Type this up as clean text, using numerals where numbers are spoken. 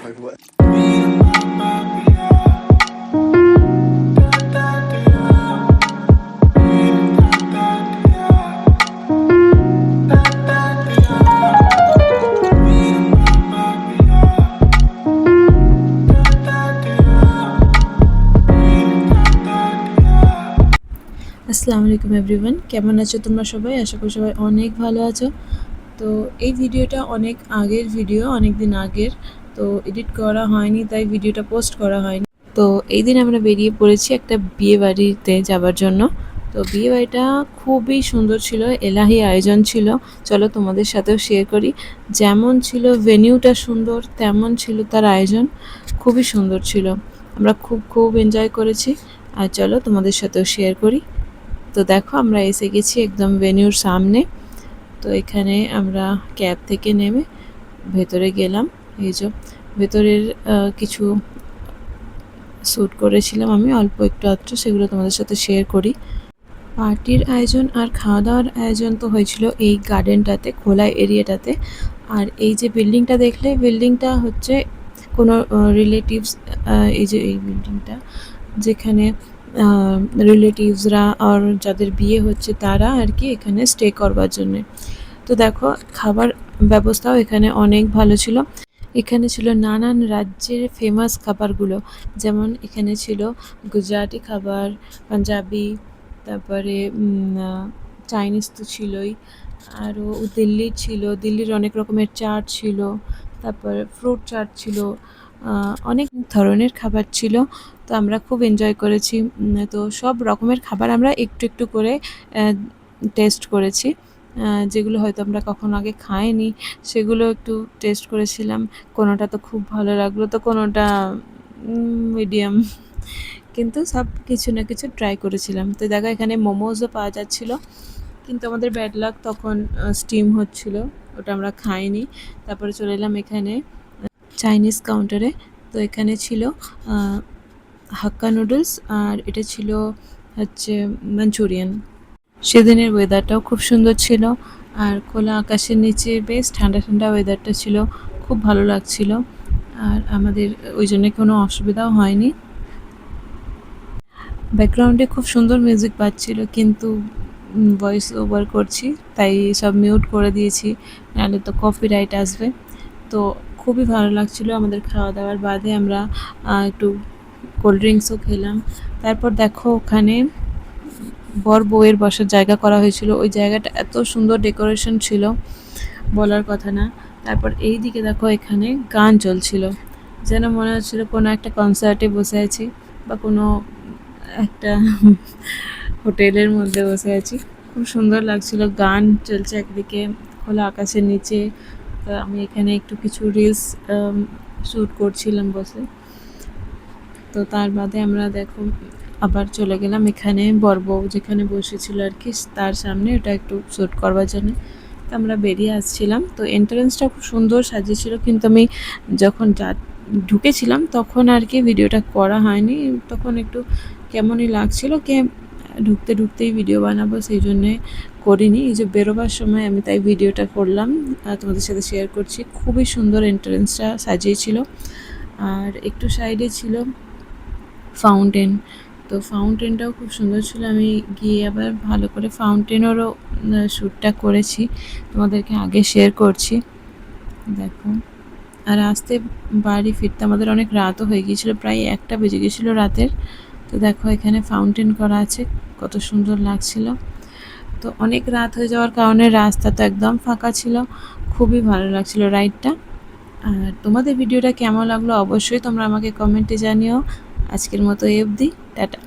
Like what? আসসালামু আলাইকুম everyone, কেমন আছো তোমরা সবাই? আশা করি সবাই অনেক ভালো আছো। তো এই ভিডিওটা অনেক আগের ভিডিও, অনেক দিন আগের। তো এডিট করা হয়নি, তাই ভিডিওটা পোস্ট করা হয়নি। তো এই দিন আমরা বেরিয়ে পড়েছি একটা বিয়ে বাড়িতে যাবার জন্য। তো বিয়ে বাড়িটা খুবই সুন্দর ছিল, এলাহি আয়োজন ছিল। চলো তোমাদের সাথেও শেয়ার করি। যেমন ছিল ভেনিউটা সুন্দর, তেমন ছিল তার আয়োজন, খুবই সুন্দর ছিল। আমরা খুব এনজয় করেছি। আর চলো তোমাদের সাথেও শেয়ার করি। তো দেখো আমরা এসে গেছি একদম ভেন্যুর সামনে। তো এখানে আমরা ক্যাব থেকে নেমে ভেতরে গেলাম। এই যে ভেতরের কিছু শ্যুট করেছিলাম আমি, অল্প একটু আধটু, সেগুলো তোমাদের সাথে শেয়ার করি। পার্টির আয়োজন আর খাওয়া দাওয়ার আয়োজন তো হয়েছিল এই গার্ডেনটাতে, খোলা এরিয়াটাতে। আর এই যে বিল্ডিংটা দেখলে, বিল্ডিংটা হচ্ছে কোনো রিলেটিভস, এই যে এই বিল্ডিংটা যেখানে রিলেটিভসরা আর যাদের বিয়ে হচ্ছে তারা আর কি এখানে স্টে করবার জন্যে। তো দেখো খাবার ব্যবস্থাও এখানে অনেক ভালো ছিল। এখানে ছিল নানান রাজ্যের ফেমাস খাবারগুলো, যেমন এখানে ছিল গুজরাটি খাবার, পাঞ্জাবি, তারপরে চাইনিজ তো ছিলই, আরও দিল্লির ছিল, দিল্লির অনেক রকমের চাট ছিল, তারপর ফ্রুট চাট ছিল, অনেক ধরনের খাবার ছিল। তো আমরা খুব এনজয় করেছি। তো সব রকমের খাবার আমরা একটু একটু করে টেস্ট করেছি। যেগুলো হয়তো আমরা কখনো আগে খাইনি সেগুলো একটু টেস্ট করেছিলাম। কোনোটা তো খুব ভালো লাগলো, তো কোনোটা মিডিয়াম, কিন্তু সব কিছু না কিছু ট্রাই করেছিলাম। তো দেখো এখানে মোমোজও পাওয়া যাচ্ছিলো, কিন্তু আমাদের ব্যাড লাক, তখন স্টিম হচ্ছিল, ওটা আমরা খাইনি। তারপরে চলে এলাম এখানে চাইনিজ কাউন্টারে। তো এখানে ছিল হাক্কা নুডলস, আর এটা ছিল হচ্ছে মাঞ্চুরিয়ান। সেদিনের ওয়েদারটাও খুব সুন্দর ছিল, আর খোলা আকাশের নিচে বেশ ঠান্ডা ঠান্ডা ওয়েদারটা ছিল, খুব ভালো লাগছিল। আর আমাদের ওই জন্য কোনো অসুবিধাও হয়নি। ব্যাকগ্রাউন্ডে খুব সুন্দর মিউজিক বাজছিল, কিন্তু ভয়েস ওভার করছি তাই সব মিউট করে দিয়েছি, নাহলে তো কপিরাইট আসবে। তো খুবই ভালো লাগছিল। আমাদের খাওয়া দাওয়ার বাদে আমরা একটু কোল্ড ড্রিঙ্কসও খেলাম। তারপর দেখো ওখানে বর বউয়ের বসার জায়গা করা হয়েছিল, ওই জায়গাটা এত সুন্দর ডেকোরেশন ছিল, বলার কথা না। তারপর এই দিকে দেখো এখানে গান চলছিল, যেন মনে হচ্ছিল কোনো একটা কনসার্টে বসে আছি, বা কোনো একটা হোটেলের মধ্যে বসে আছি। খুব সুন্দর লাগছিল, গান চলছে একদিকে খোলা আকাশের নিচে। আমি এখানে একটু কিছু রিলস শ্যুট করছিলাম বসে। তো তার বাদে আমরা দেখো আবার চলে গেলাম এখানে বর বউ যেখানে বসেছিল আর কি, তার সামনে ওটা একটু শ্যুট করবার জন্য। তো আমরা বেরিয়ে আসছিলাম। তো এন্ট্রান্সটা খুব সুন্দর সাজিয়েছিল, কিন্তু আমি যখন ঢুকেছিলাম তখন আর কি ভিডিওটা করা হয়নি। তখন একটু কেমনই লাগছিল, কে ঢুকতেই ভিডিও বানাবো, সেই জন্যে করিনি। এই যে বেরোবার সময় আমি তাই ভিডিওটা করলাম, তোমাদের সাথে শেয়ার করছি। খুবই সুন্দর এন্ট্রান্সটা সাজিয়েছিল। আর একটু সাইডে ছিল ফাউন্টেন, তো ফাউন্টেনটাও খুব সুন্দর ছিল। আমি গিয়ে আবার ভালো করে ফাউন্টেনেরও শ্যুটটা করেছি, তোমাদেরকে আগে শেয়ার করছি। দেখো, আর বাড়ি ফিরতে আমাদের অনেক রাতও হয়ে গিয়েছিলো, প্রায় 1টা বেজে গেছিলো রাতের। তো দেখো এখানে ফাউন্টেন করা আছে, কত সুন্দর লাগছিল। তো অনেক রাত হয়ে যাওয়ার কারণে রাস্তা তো একদম ফাঁকা ছিল, খুবই ভালো লাগছিল রাইডটা। আর তোমাদের ভিডিওটা কেমন লাগলো অবশ্যই তোমরা আমাকে কমেন্টে জানিও। আজকের মতো এই অবধি, টাটা।